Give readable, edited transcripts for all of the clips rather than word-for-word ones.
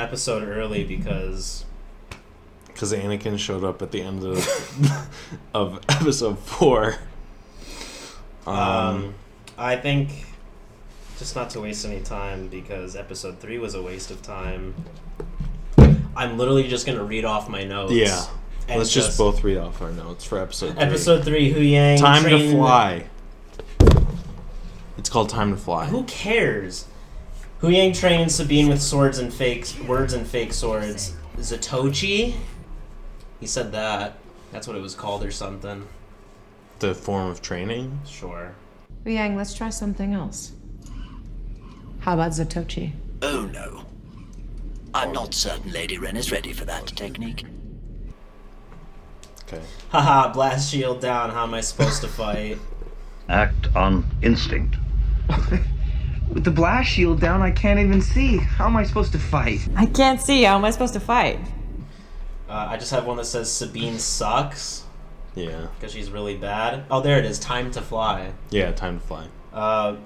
episode early because Anakin showed up at the end of episode 4. I think just not to waste any time because episode 3 was a waste of time. I'm literally just going to read off my notes. Yeah. Let's just both read off our notes for episode 3. Episode 3, Hu Yang. Time to Fly. It's called Time to Fly. Who cares? Hu Yang trains Sabine with words and fake swords. Zatoichi? He said that. That's what it was called or something. The form of training? Sure. Hu Yang, let's try something else. How about Zatoichi? Oh, no. I'm not certain Lady Ren is ready for that technique. Okay. Haha, blast shield down. How am I supposed to fight? Act on instinct. With the blast shield down, I can't even see. How am I supposed to fight? I can't see. How am I supposed to fight? I just have one that says Sabine sucks. Yeah. Because she's really bad. Oh, there it is. Time to Fly. Yeah, Time to Fly.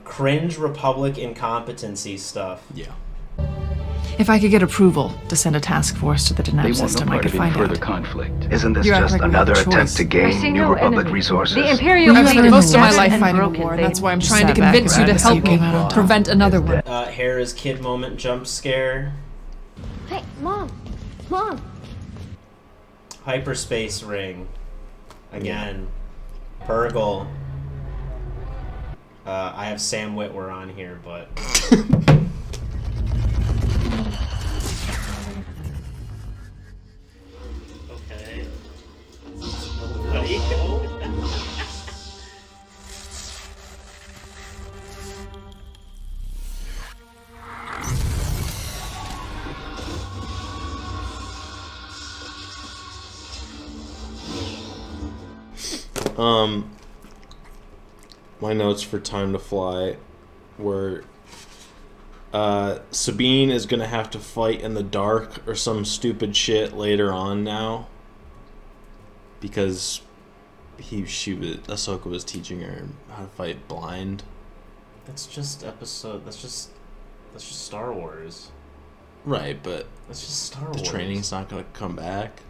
Cringe Republic incompetency stuff. Yeah. If I could get approval to send a task force to the Deneb system, I could find further out. conflict. Isn't this You're just acting like another we have a attempt choice. to gain new Republic resources? The Imperial I've fleet spent is most of my scattered life and fighting a broken. war, and They- that's why I'm trying to Sat back convince you to and help see me what came out. prevent another one. Hera's kid moment jump scare. Hey, Mom! Hyperspace ring. Again. Purgle. I have Sam Witwer on here, but... Okay. Buddy. My notes for Time to Fly were Sabine is gonna have to fight in the dark or some stupid shit later on now, because Ahsoka was teaching her how to fight blind. That's just Star Wars. Right, but That's just Star the Wars. training's not gonna come back.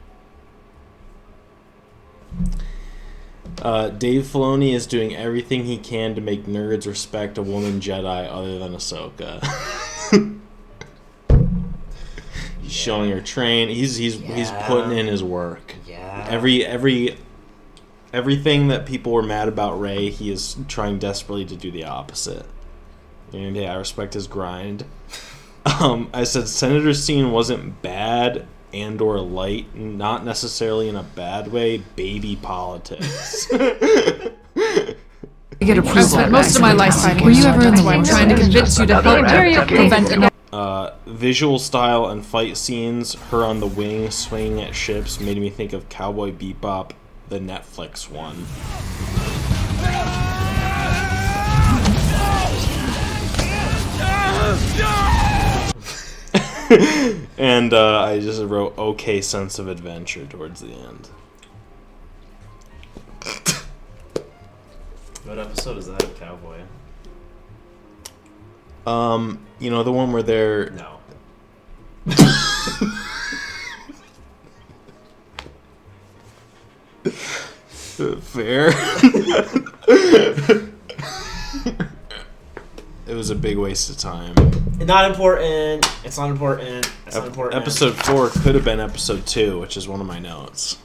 Dave Filoni is doing everything he can to make nerds respect a woman Jedi other than Ahsoka. He's showing her train. He's putting in his work. Yeah. Everything that people were mad about Rey, he is trying desperately to do the opposite. And yeah, I respect his grind. I said Senator's scene wasn't bad and or light, not necessarily in a bad way, baby politics. Get approval. I've spent most of my life fighting. Were you ever in the war? I'm trying to convince you to help me prevent another. Visual style and fight scenes, her on the wing swinging at ships, made me think of Cowboy Bebop, the Netflix one. And I just wrote okay sense of adventure towards the end. What episode is that of Cowboy? You know, the one where they're... No. Fair. It was a big waste of time. Not important. It's not important. It's not important. Episode 4 could have been episode 2, which is one of my notes.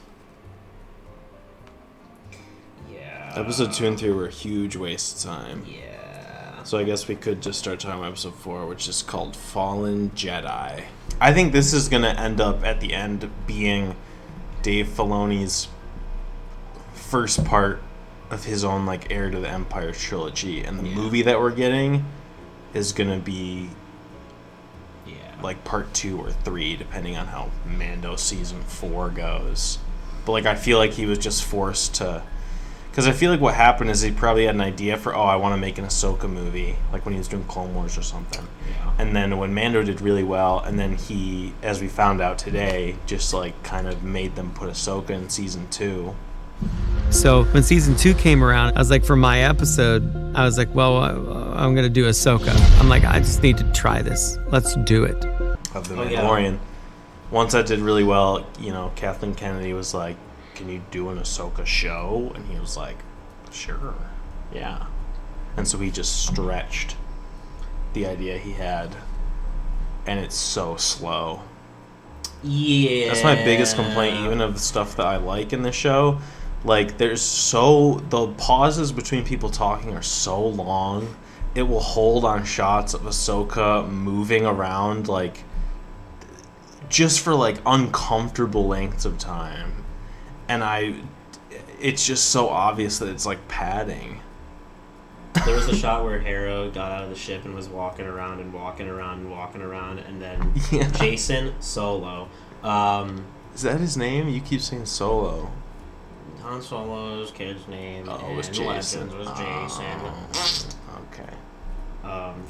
Yeah. Episode 2 and 3 were a huge waste of time. Yeah. So I guess we could just start talking about episode 4, which is called Fallen Jedi. I think this is going to end up at the end being Dave Filoni's first part of his own like Heir to the Empire trilogy, and the movie that we're getting is going to be like part 2 or 3 depending on how Mando season 4 goes. But like I feel like he was just forced to, because I feel like what happened is he probably had an idea for, I want to make an Ahsoka movie, like when he was doing Clone Wars or something. Yeah. And then when Mando did really well, and then he, as we found out today, just like kind of made them put Ahsoka in season 2. So when season 2 came around, I was like, for my episode, I was like, well, I'm going to do Ahsoka. I'm like, I just need to try this. Let's do it. of The Oh, yeah. Mandalorian. Once that did really well, you know, Kathleen Kennedy was like, "Can you do an Ahsoka show?" And he was like, "Sure, yeah." And so he just stretched the idea he had, and it's so slow. Yeah. That's my biggest complaint, even of the stuff that I like in the show. Like, the pauses between people talking are so long. It will hold on shots of Ahsoka moving around, like, just for, like, uncomfortable lengths of time. And it's just so obvious that it's, like, padding. There was a shot where Hera got out of the ship and was walking around, and then Yeah. Jason Solo. Is that his name? You keep saying Solo. Han Solo's kid's name Oh, it in was Jason. Legends was Jason. Okay.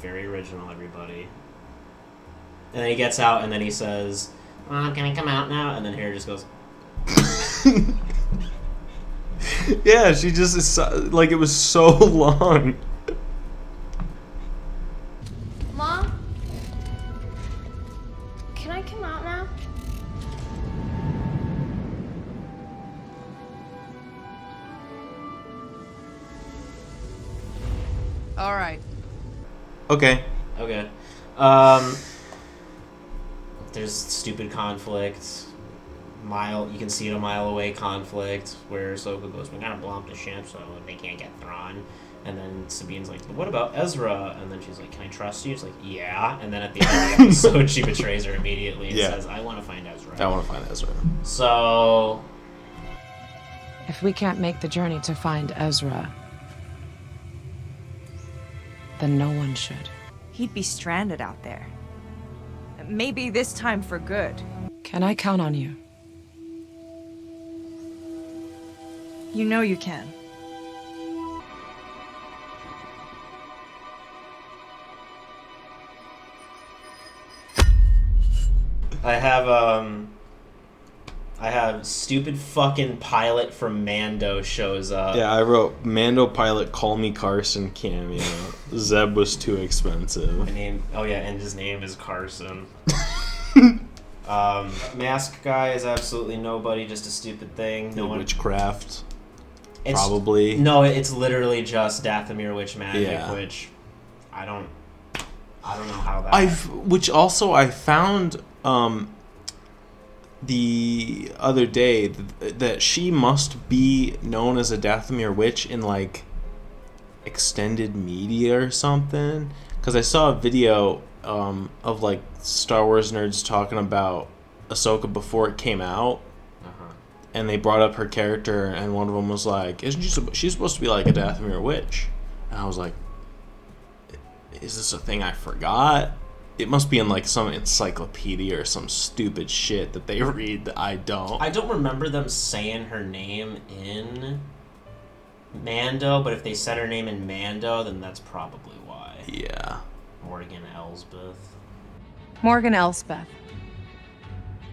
Very original, everybody. And then he gets out, and then he says, "Can I come out now?" And then Hera just goes, Yeah, she just is like, it was so long. Mom? Can I come out now? All right. Okay. okay. There's stupid conflict. You can see it a mile away conflict where Ahsoka goes, "We gotta blow up the ship so they can't get thrown." And then Sabine's like, "What about Ezra?" And then she's like, "Can I trust you?" It's like, "Yeah." And then at the end of the episode, she betrays her immediately and says, "I want to find Ezra." I want to find Ezra. So, If we can't make the journey to find Ezra, then no one should. He'd be stranded out there. Maybe this time for good. Can I count on you? You know you can. I have stupid fucking pilot from Mando shows up. Yeah, I wrote Mando pilot CallMeCarson cameo. Zeb was too expensive. And his name is Carson. Mask guy is absolutely nobody, just a stupid thing. No one. Witchcraft. It's, Probably. No, it's literally just Dathomir witch magic, Yeah. which I don't know how that. Which also I found the other day that she must be known as a Dathomir witch in like extended media or something. Because I saw a video of like Star Wars nerds talking about Ahsoka before it came out. And they brought up her character, and one of them was like, "Isn't she's supposed to be like a Dathomir witch?" And I was like, "Is this a thing I forgot? It must be in like some encyclopedia or some stupid shit that they read that I don't." I don't remember them saying her name in Mando, but if they said her name in Mando, then that's probably why. Yeah. Morgan Elsbeth. Morgan Elspeth.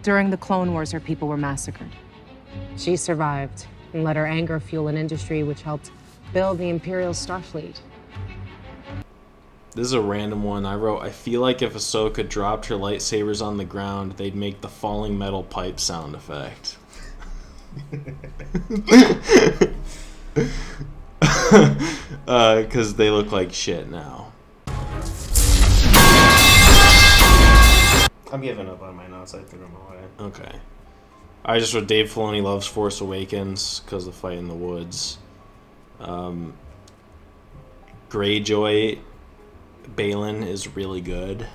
During the Clone Wars, her people were massacred. She survived and let her anger fuel an industry which helped build the Imperial Starfleet. This is a random one. I wrote, "I feel like if Ahsoka dropped her lightsabers on the ground, they'd make the falling metal pipe sound effect." Because they look like shit now. I'm giving up on my notes. I threw them away. Okay. I just wrote, Dave Filoni loves Force Awakens because of the fight in the woods. Greyjoy Balin is really good.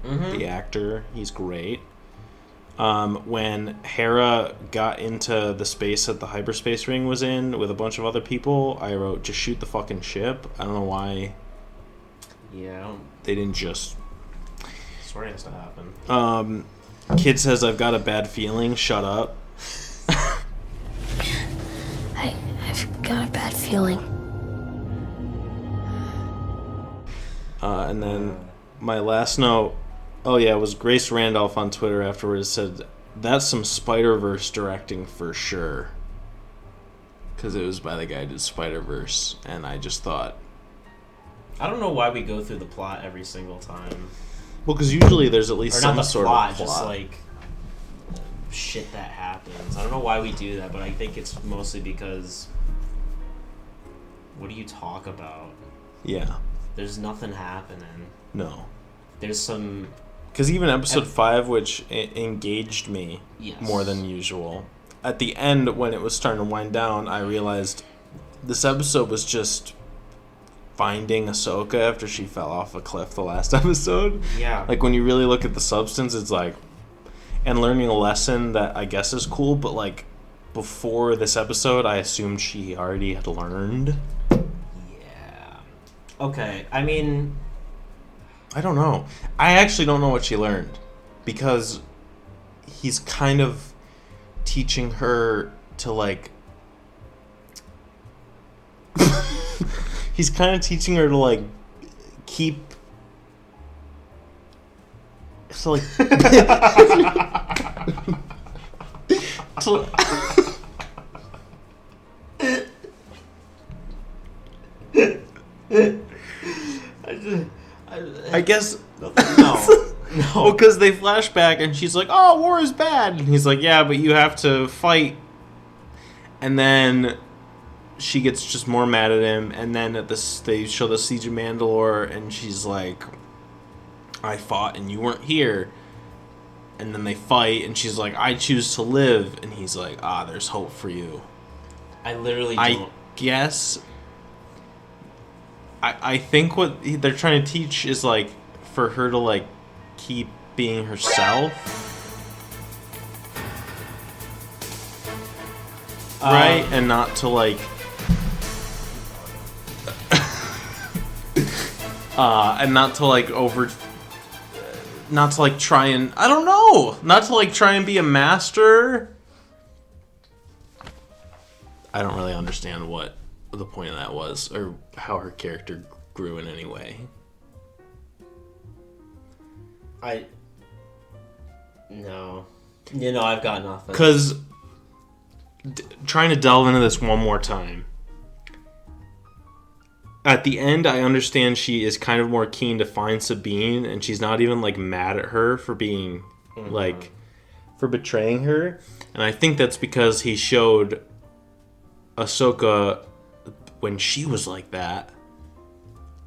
Mm-hmm. The actor, he's great. When Hera got into the space that the hyperspace ring was in with a bunch of other people, I wrote, just shoot the fucking ship. I don't know why Yeah, they didn't just... I swear it has to happen. Kid says, "I've got a bad feeling. Shut up." I've got a bad feeling. And then my last note, was Grace Randolph on Twitter afterwards said, "That's some Spider-Verse directing for sure." Because it was by the guy who did Spider-Verse, and I just thought... I don't know why we go through the plot every single time. Well, because usually there's at least or some not the sort plot, of plot. just like shit that happens. I don't know why we do that, but I think it's mostly because what do you talk about? Yeah. There's nothing happening. No. There's some... Because even episode 5, which engaged me Yes. more than usual, at the end, when it was starting to wind down, I realized this episode was just finding Ahsoka after she fell off a cliff the last episode. Yeah. Like, when you really look at the substance, it's like... And learning a lesson that I guess is cool, but, like, before this episode, I assumed she already had learned. Yeah. Okay, I mean... I don't know. I actually don't know what she learned. Because he's kind of teaching her to, like... he's kind of teaching her to, like, keep... So, like... to... I guess no. because they flash back and she's like, "Oh, war is bad," and he's like, "Yeah, but you have to fight." And then she gets just more mad at him, and then they show the Siege of Mandalore, and she's like, "I fought and you weren't here." And then they fight, and she's like, "I choose to live," and he's like, "Ah, there's hope for you." I literally don't... I guess. I think what they're trying to teach is, like, for her to, like, keep being herself. Right? And not to, like... and not to, like, not to, like, try and... I don't know! Not to, like, try and be a master. I don't really understand what the point of that was, or how her character grew in any way. No. You know, I've got nothing. Because, trying to delve into this one more time, at the end, I understand she is kind of more keen to find Sabine, and she's not even, like, mad at her for being, like, for betraying her. And I think that's because he showed Ahsoka when she was like that,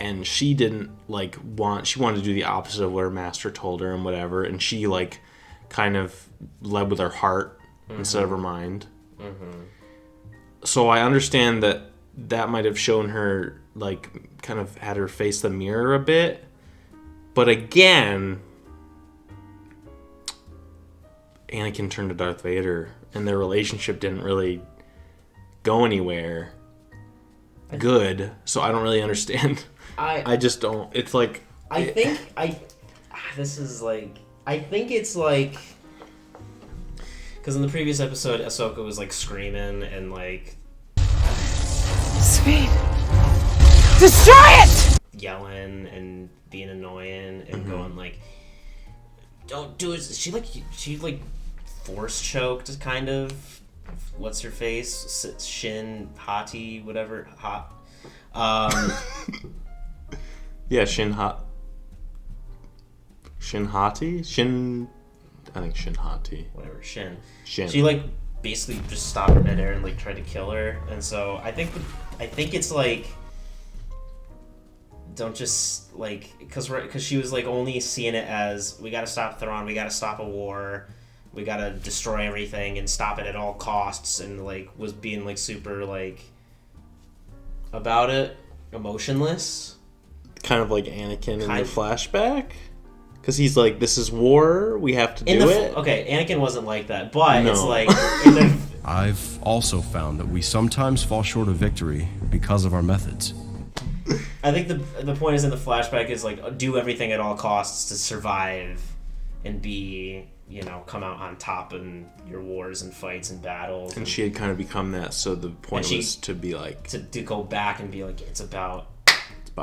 and she didn't, like, she wanted to do the opposite of what her master told her and whatever, and she, like, kind of led with her heart instead of her mind. So I understand that might have shown her, like, kind of had her face the mirror a bit, but again, Anakin turned to Darth Vader, and their relationship didn't really go anywhere good, so I don't really understand. I just don't. It's like... I think this is like... I think it's like... Because in the previous episode, Ahsoka was, like, screaming and, like... Speed! Destroy it! Yelling and being annoying and going, like... Don't do it. She force choked, kind of. What's her face? Shin Hati, whatever. Hot. Yeah, Shin Hati? I think Shin Hati. Whatever, Shin. Shin. She, like, basically just stopped her midair and, like, tried to kill her. And so I think it's like, don't just, like, because she was, like, only seeing it as, we gotta stop Thrawn, we gotta stop a war, we gotta destroy everything and stop it at all costs, and, like, was being, like, super, like, about it, emotionless. Kind of like Anakin in the flashback? Because he's like, this is war, we have to do it? Okay, Anakin wasn't like that, but No. it's like... I've also found that we sometimes fall short of victory because of our methods. I think the point is in the flashback is, like, do everything at all costs to survive and be, you know, come out on top in your wars and fights and battles. And she had kind of become that, so the point was to be like... To go back and be like, it's about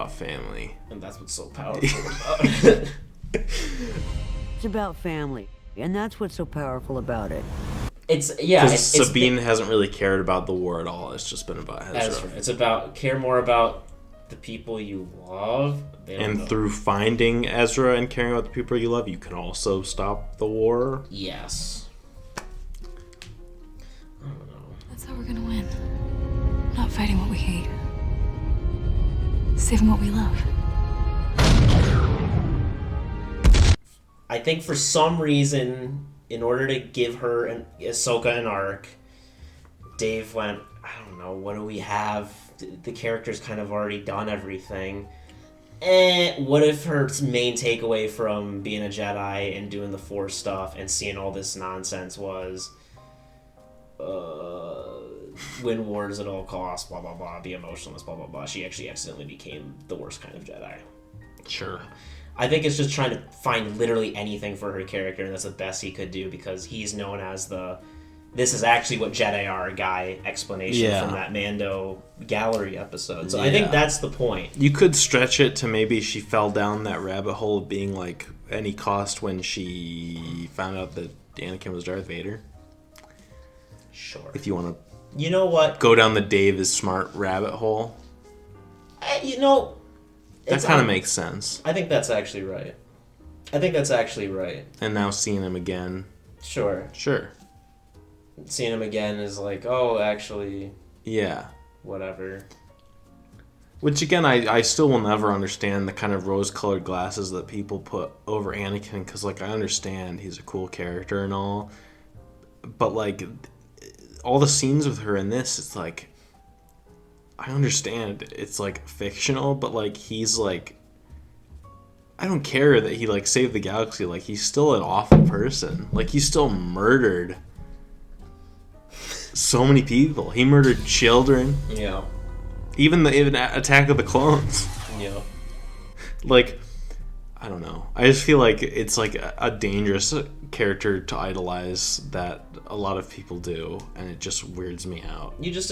family. And that's what's so powerful about it. It's about family, and that's what's so powerful about it. Because Sabine hasn't really cared about the war at all. It's just been about Ezra. Ezra. It's about care more about the people you love. And through finding Ezra and caring about the people you love, you can also stop the war. Yes. I don't know. That's how we're gonna win. Not fighting what we hate. Saving what we love. I think for some reason, in order to give her Ahsoka an arc, Dave went, I don't know, what do we have? The character's kind of already done everything. What if her main takeaway from being a Jedi and doing the Force stuff and seeing all this nonsense was win wars at all costs, blah, blah, blah, be emotionless, blah, blah, blah. She actually accidentally became the worst kind of Jedi. Sure. I think it's just trying to find literally anything for her character, and that's the best he could do because he's known as this is actually what Jedi are guy explanation from that Mando gallery episode. So I think that's the point. You could stretch it to maybe she fell down that rabbit hole of being like any cost when she found out that Anakin was Darth Vader. Sure. If you want to, you know what, go down the Dave is smart rabbit hole. That kind of makes sense. I think that's actually right. And now seeing him again. Sure. Seeing him again is like, oh, actually. Yeah. Whatever. Which, again, I still will never understand the kind of rose-colored glasses that people put over Anakin, because, like, I understand he's a cool character and all, but, like, all the scenes with her in this, it's like, I understand it's, like, fictional, but, like, he's, like, I don't care that he, like, saved the galaxy. Like, he's still an awful person. Like, he still murdered so many people. He murdered children. Yeah. Even Attack of the Clones. Yeah. Like, I don't know. I just feel like it's like a dangerous character to idolize that a lot of people do, and it just weirds me out. You just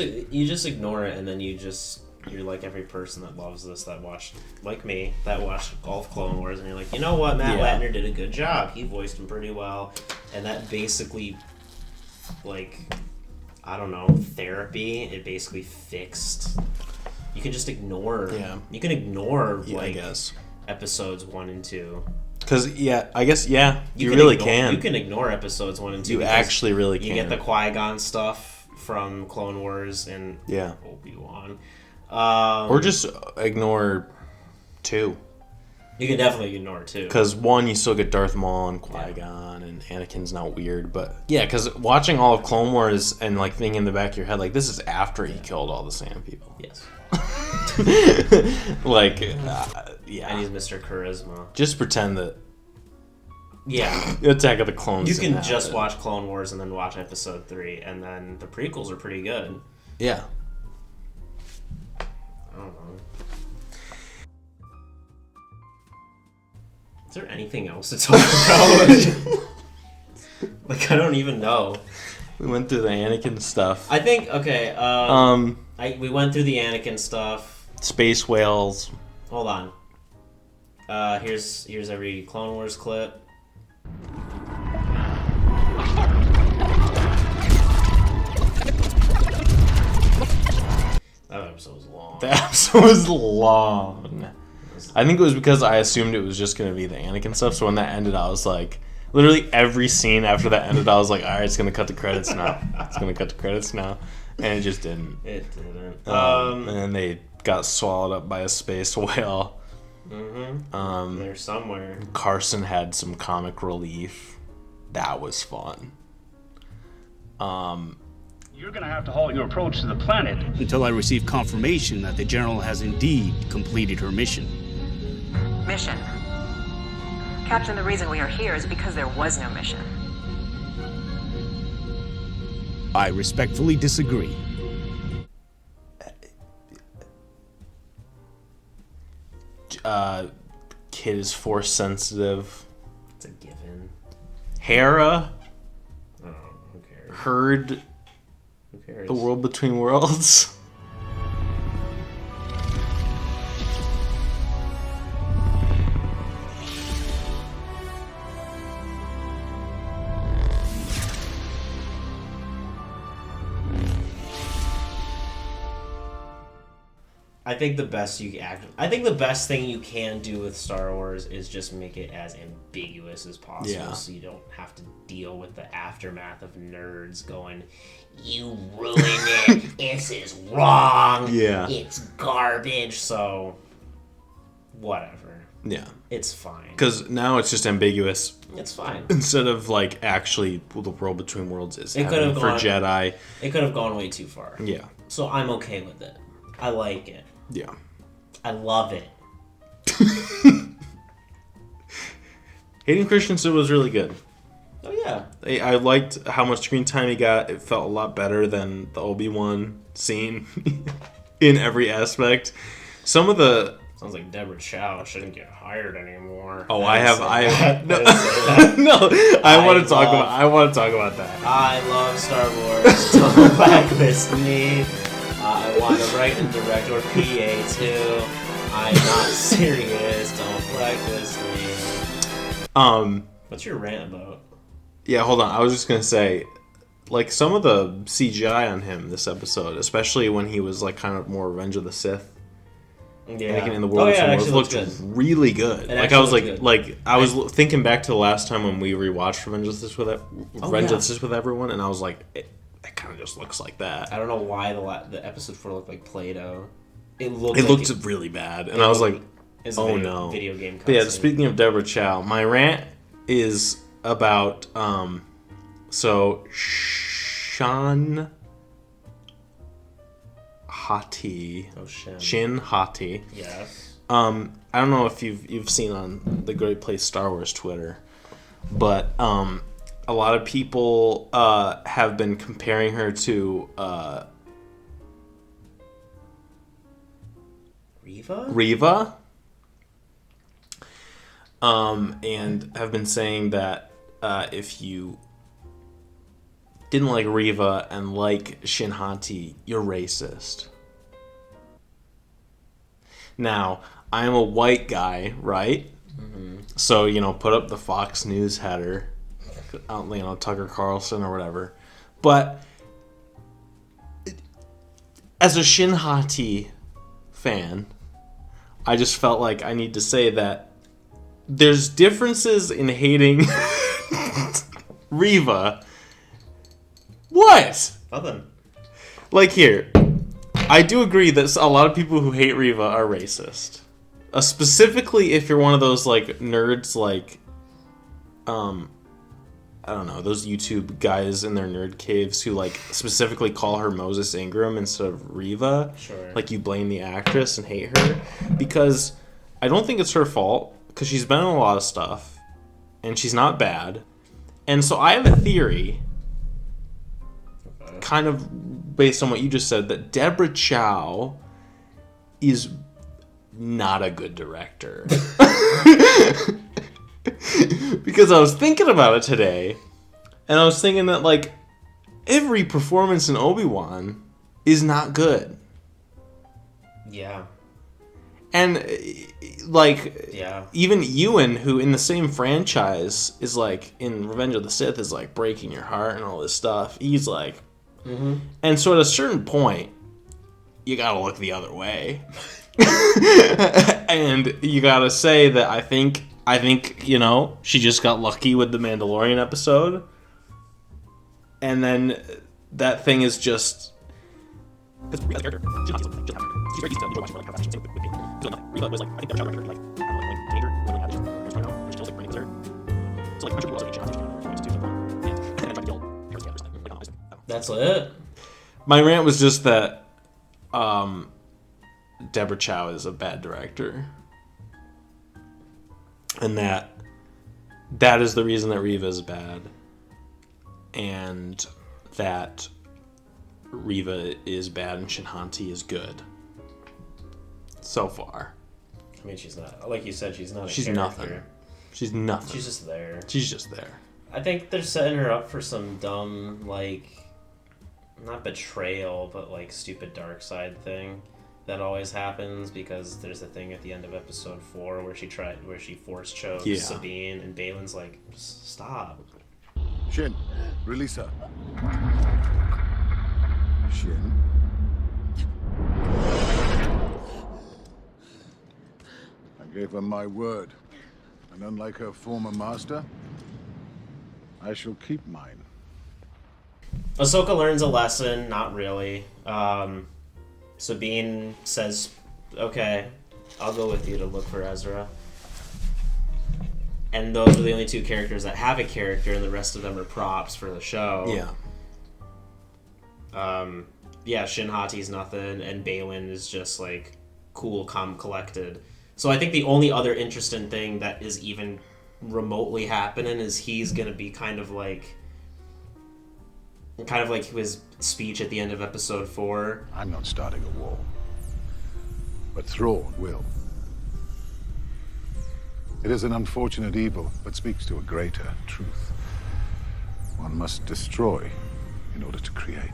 ignore it, and then you're like every person that loves this, that watched, like me, that watched all of Clone Wars, and you're like, you know what, Matt Latner did a good job. He voiced him pretty well, and that basically, like, I don't know, therapy. It basically fixed. You can just ignore. Yeah. You can ignore I guess episodes 1 and 2. Because I guess you really can. You can ignore episodes 1 and 2. You actually really can. You get the Qui-Gon stuff from Clone Wars and yeah. Obi-Wan. Or just ignore 2. You can definitely ignore 2. Because 1, you still get Darth Maul and Qui-Gon, and Anakin's not weird. But yeah, because watching all of Clone Wars and like thinking in the back of your head, like, this is after he killed all the Sand people. Yes. Like, yeah. And he's Mr. Charisma. Just pretend that. Yeah. Attack of the Clones. You can just watch Clone Wars and then watch Episode 3, and then the prequels are pretty good. Yeah. I don't know. Is there anything else to talk about? Like, I don't even know. We went through the Anakin stuff. I think, okay, we went through the Anakin stuff. Space whales. Hold on. Here's every Clone Wars clip. That episode was long. That episode was long. I think it was because I assumed it was just going to be the Anakin stuff, so when that ended, I was like, literally every scene after that ended, I was like, alright, it's going to cut the credits now. And it just didn't. It didn't. And then they got swallowed up by a space whale. Mm-hmm. They're somewhere. Carson had some comic relief. That was fun. You're gonna have to halt your approach to the planet until I receive confirmation that the General has indeed completed her mission. Mission? Captain, the reason we are here is because there was no mission. I respectfully disagree. Kid is force sensitive. It's a given. Hera. Oh, who cares? Heard. Who cares? The World Between Worlds. I think the best thing you can do with Star Wars is just make it as ambiguous as possible, so you don't have to deal with the aftermath of nerds going, "You ruined it. This is wrong. Yeah, it's garbage." So, whatever. Yeah, it's fine. Because now it's just ambiguous. It's fine. Instead of like actually the world between worlds is it heaven for Jedi. It could have gone way too far. Yeah. So I'm okay with it. I like it. Yeah. I love it. Hayden Christensen was really good. Oh yeah. I liked how much screen time he got. It felt a lot better than the Obi-Wan scene in every aspect. Some of the sounds like Deborah Chow shouldn't get hired anymore. Oh, I want to talk about that. I love Star Wars. Don't blacklist me. I want to write and direct or PA too. I'm not serious. Don't blacklist me. What's your rant about? Yeah, hold on. I was just gonna say, like, some of the CGI on him this episode, especially when he was like kind of more Revenge of the Sith. Yeah. In the world looked really good. Like I was I was thinking back to the last time when we rewatched Revenge of the Sith with everyone, and I was like, it kind of just looks like that. I don't know why the episode 4 looked like Play-Doh. It looked really bad, and I was like, oh no. Video game. But yeah, speaking of Deborah Chow, my rant is about Shin Hati. Yes. I don't know if you've seen on the Great Place Star Wars Twitter, but a lot of people have been comparing her to Reva. And have been saying that if you didn't like Reva and like Shin Hati, you're racist. Now, I'm a white guy, right? Mm-hmm. So, put up the Fox News header, Tucker Carlson or whatever. But as a Shin Hati fan, I just felt like I need to say that there's differences in hating Reva. What? Nothing. Like here, I do agree that a lot of people who hate Reva are racist. Specifically if you're one of those like nerds like I don't know, those YouTube guys in their nerd caves who like specifically call her Moses Ingram instead of Reva. Sure. Like you blame the actress and hate her because I don't think it's her fault because she's been in a lot of stuff and she's not bad. And so I have a theory kind of based on what you just said that Deborah Chow is not a good director. Because I was thinking about it today, and I was thinking that, like, every performance in Obi-Wan is not good. Yeah. And, like, yeah. Even Ewan, who in the same franchise is, like, in Revenge of the Sith, is, like, breaking your heart and all this stuff, he's, like... Mm-hmm. And so at a certain point, you gotta look the other way. And you gotta say that I think, she just got lucky with the Mandalorian episode. And then that thing is just... That's it? My rant was just that Deborah Chow is a bad director. And that is the reason that Reva is bad. And that Reva is bad and Shin Hati is good. So far. I mean, she's not, like you said, she's not a She's character. nothing. She's nothing. She's just there. She's just there. I think they're setting her up for some dumb, like, not betrayal, but like stupid dark side thing that always happens because there's a thing at the end of episode 4 where she force chose Sabine and Balin's like, stop. Shin, release her. Shin. gave her my word. And unlike her former master, I shall keep mine. Ahsoka learns a lesson, not really. Sabine says, okay, I'll go with you to look for Ezra. And those are the only two characters that have a character, and the rest of them are props for the show. Yeah. Shin Hati's nothing, and Balin is just, like, cool, calm, collected. So I think the only other interesting thing that is even remotely happening is he's gonna be kind of like his speech at the end of episode 4. I'm not starting a war, but Thrawn will. It is an unfortunate evil, but speaks to a greater truth. One must destroy in order to create.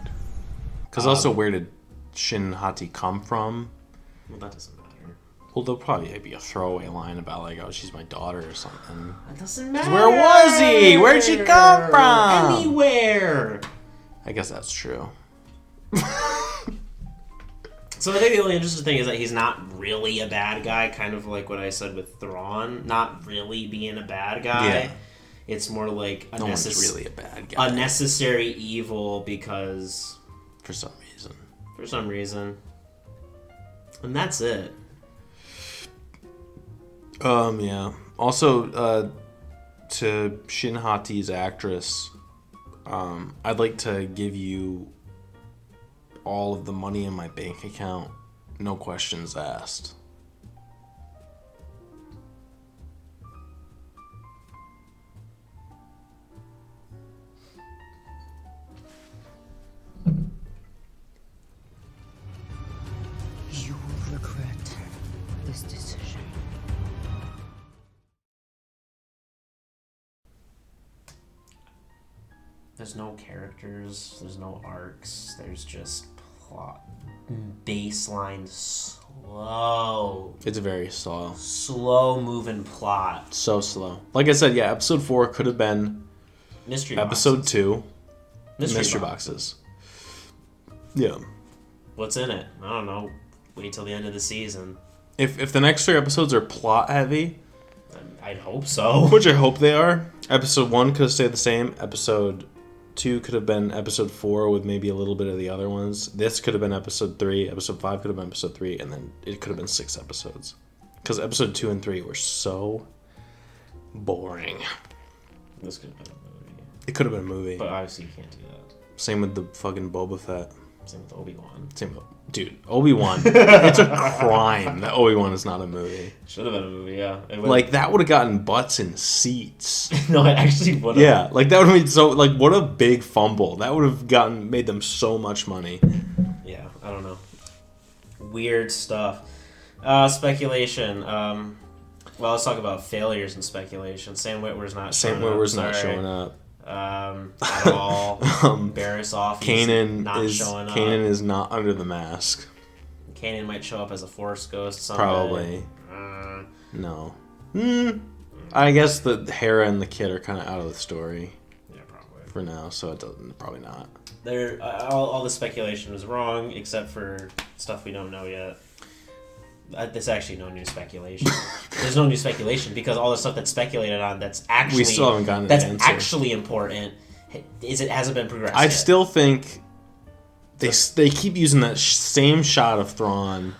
Because also, where did Shin Hati come from? Well, that doesn't matter. Well, there'll probably be a throwaway line about, like, oh, she's my daughter or something. That doesn't matter. Where was he? Where'd she come from? Anywhere. I guess that's true. So I think the only interesting thing is that he's not really a bad guy, kind of like what I said with Thrawn, not really being a bad guy. Yeah. It's more like No one's really a bad guy. A necessary evil because... For some reason. For some reason. And that's it. Yeah. Also, to Shin Hati's actress, I'd like to give you all of the money in my bank account, no questions asked. You will regret this decision. There's no characters, there's no arcs, there's just plot. Baseline slow. It's very slow. Slow moving plot. So slow. Like I said, yeah, episode 4 could have been Mystery episode boxes. 2. Mystery boxes. Yeah. What's in it? I don't know. Wait till the end of the season. If the next 3 episodes are plot heavy, I'd hope so. Which I hope they are. Episode 1 could have stayed the same. Episode 2 could have been episode 4 with maybe a little bit of the other ones. This could have been episode 3. Episode 5 could have been episode 3. And then it could have been 6 episodes. Because episode 2 and 3 were so boring. This could have been a movie. It could have been a movie. But obviously you can't do that. Same with the fucking Boba Fett. Same with Obi-Wan. Dude, Obi-Wan. It's a crime that Obi-Wan is not a movie. Should have been a movie, yeah. Like, that would have gotten butts in seats. No, it actually would have. Yeah, like, that would have been so... Like, what a big fumble. That would have made them so much money. Yeah, I don't know. Weird stuff. Speculation. Well, let's talk about failures in speculation. Sam Witwer's not showing up. Sam Witwer's not showing up. At all. Barisoff not showing up. Kanan is not under the mask. Kanan might show up as a Force ghost someday. Probably. No. I guess the Hera and the kid are kind of out of the story. Yeah, probably. For now, so it doesn't. Probably not. All the speculation was wrong, except for stuff we don't know yet. There's actually no new speculation. There's no new speculation because all the stuff that's speculated on that's actually... We still haven't gotten an answer. Actually important hasn't been progressed I yet. still think they keep using that same shot of Thrawn.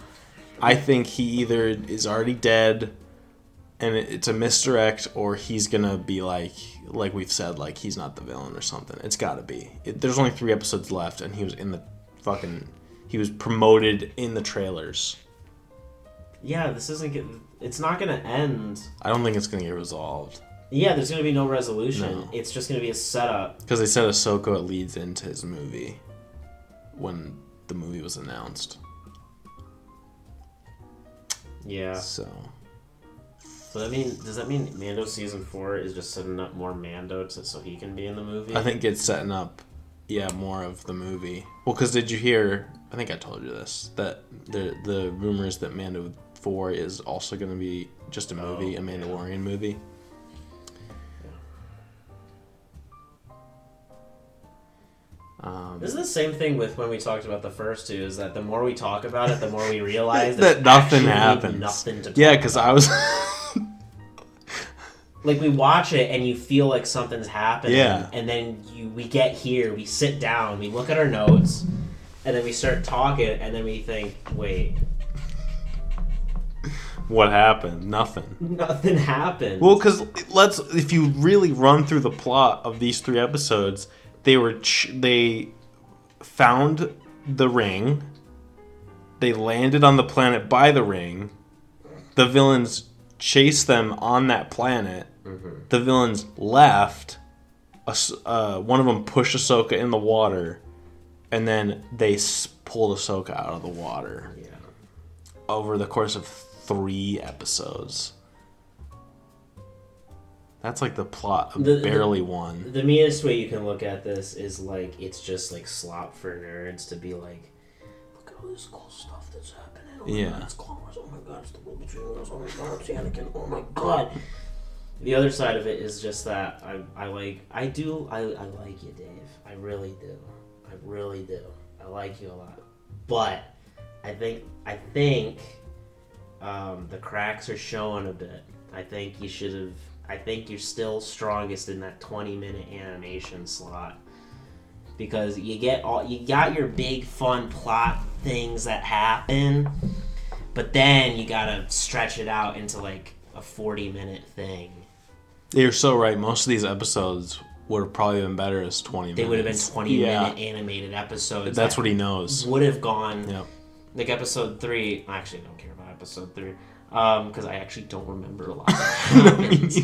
I think he either is already dead and it's a misdirect, or he's gonna be like we've said, like he's not the villain or something. It's gotta be. There's only 3 episodes left and he was in the fucking... He was promoted in the trailers. Yeah, this isn't... It's not going to end. I don't think it's going to get resolved. Yeah, there's going to be no resolution. No. It's just going to be a setup. Because they said Ahsoka leads into his movie when the movie was announced. Yeah. So does that mean Mando season 4 is just setting up more Mando so he can be in the movie? I think it's setting up, more of the movie. Well, because did you hear... I think I told you this, that the rumors that Mando 4 is also going to be just a movie, a Mandalorian movie. This is the same thing with when we talked about the first two, is that the more we talk about it, the more we realize that nothing happens. Nothing to talk because I was... like, we watch it and you feel like something's happening. Yeah. And then we get here, we sit down, we look at our notes, and then we start talking, and then we think, wait... What happened? Nothing. Nothing happened. Well, because if you really run through the plot of these 3 episodes, they found the ring, they landed on the planet by the ring, the villains chased them on that planet, the villains left, one of them pushed Ahsoka in the water, and then they pulled Ahsoka out of the water. Yeah. Over the course of 3 episodes. That's like the plot of barely one. The meanest way you can look at this is like, it's just like slop for nerds to be like, look at all this cool stuff that's happening. Oh my God, it's Clone Wars. Oh my God, it's the world between worlds. Oh my God, it's Anakin. Oh my God. The other side of it is just that I like you, Dave. I really do. I like you a lot. But I think the cracks are showing a bit. I think you're still strongest in that 20-minute animation slot, because you got your big fun plot things that happen, but then you gotta stretch it out into like a 40-minute thing. You're so right. Most of these episodes would have probably been better as 20 minutes. They would have been 20-minute animated episodes. That's what he knows. Would have gone. Yep. Like episode 3. I actually don't care about episode 3. Because I actually don't remember a lot of what happens.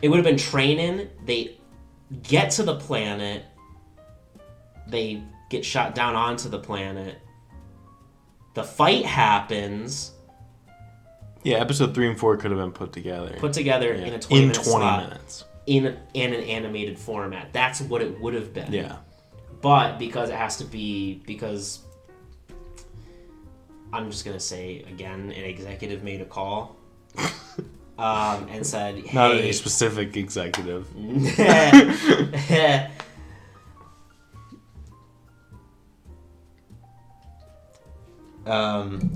It would have been training. They get to the planet. They get shot down onto the planet. The fight happens. Yeah, episode 3 and 4 could have been put together. In a 20-minute slot. Minutes. In an animated format. That's what it would have been. Yeah. But because it has to be... Because... I'm just going to say, again, an executive made a call. And said, hey... Not a specific executive.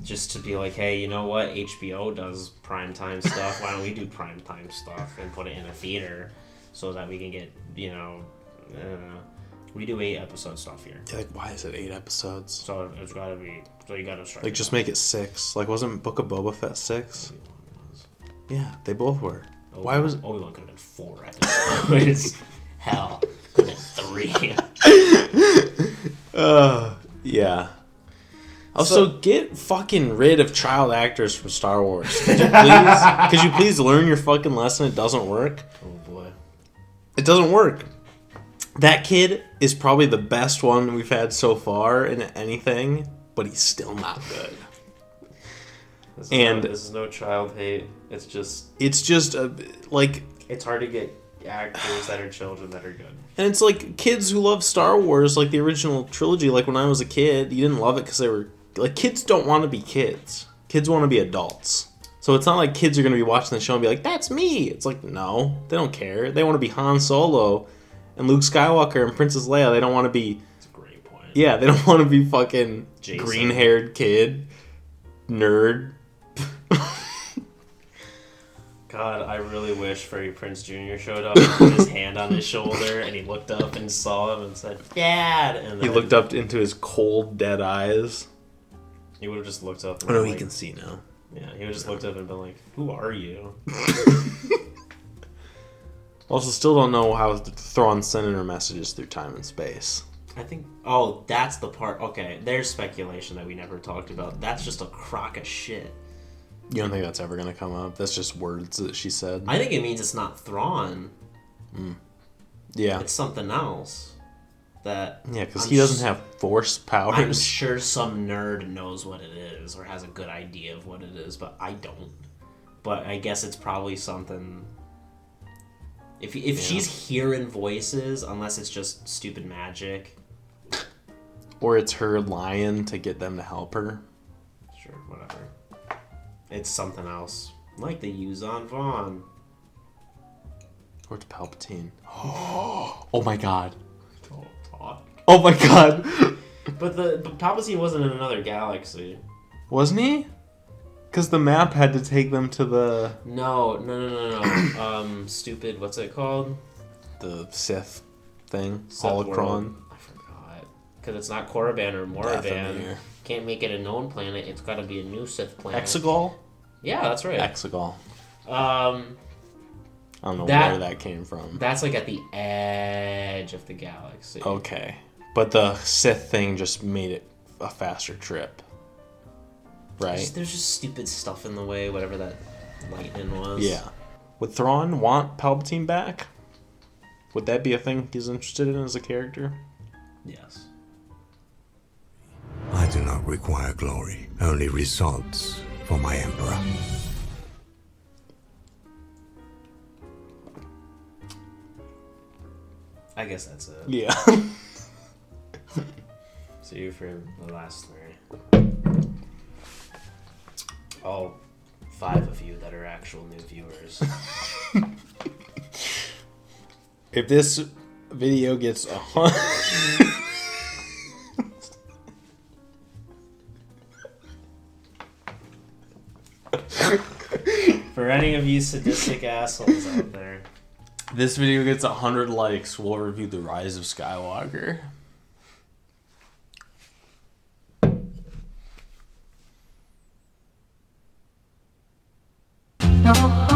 Just to be like, hey, you know what? HBO does primetime stuff. Why don't we do primetime stuff and put it in a theater so that we can get, we do 8-episode stuff here. Yeah, like, why is it 8 episodes? So it's gotta be. So you gotta start. Like, just make it 6. Like, wasn't Book of Boba Fett 6? Yeah, they both were. Why was Obi-Wan could have been 4 episodes? Hell, could have been 3. Yeah. Also, get fucking rid of child actors from Star Wars. Could you please learn your fucking lesson? It doesn't work. Oh boy. It doesn't work. That kid is probably the best one we've had so far in anything, but he's still not good. This is no child hate. It's just like... It's hard to get actors that are children that are good. And it's like kids who love Star Wars, like the original trilogy, like when I was a kid, you didn't love it because they were... Like, kids don't want to be kids. Kids want to be adults. So it's not like kids are going to be watching the show and be like, that's me! It's like, no, they don't care. They want to be Han Solo and Luke Skywalker and Princess Leia. They don't want to be... That's a great point. Yeah, they don't want to be fucking Jason. Green-haired kid. Nerd. God, I really wish Freddie Prinze Jr. showed up and put his hand on his shoulder and he looked up and saw him and said, Dad! And then he looked up into his cold, dead eyes. He would have just looked up and he can see now. Yeah, he would have just looked up and been like, who are you? Also, still don't know how Thrawn's sending her messages through time and space. I think... Oh, that's the part... Okay, there's speculation that we never talked about. That's just a crock of shit. You don't think that's ever going to come up? That's just words that she said? I think it means it's not Thrawn. Yeah. It's something else. Yeah, because he doesn't have force powers. I'm sure some nerd knows what it is or has a good idea of what it is, but I don't. But I guess it's probably something... If she's hearing voices, unless it's just stupid magic... Or it's her lying to get them to help her. Sure, whatever. It's something else. Like the Yuzan Vaughn. Or it's Palpatine. Oh my god. Don't talk. Oh my god. But Palpatine wasn't in another galaxy. Wasn't he? Because the map had to take them to the... No. Stupid, what's it called? The Sith thing. Sith Holocron. world. I forgot. Because it's not Korriban or Moravan. Dathomir. Can't make it a known planet. It's got to be a new Sith planet. Exegol? Yeah, that's right. Exegol. I don't know where that came from. That's like at the edge of the galaxy. Okay. But the Sith thing just made it a faster trip. Right? There's just stupid stuff in the way, whatever that lightning was. Yeah. Would Thrawn want Palpatine back? Would that be a thing he's interested in as a character? Yes. I do not require glory, only results for my Emperor. I guess that's it. Yeah. See you for the last 3. All 5 of you that are actual new viewers. If this video gets 100... For any of you sadistic assholes out there. This video gets 100 likes, we'll review The Rise of Skywalker. No.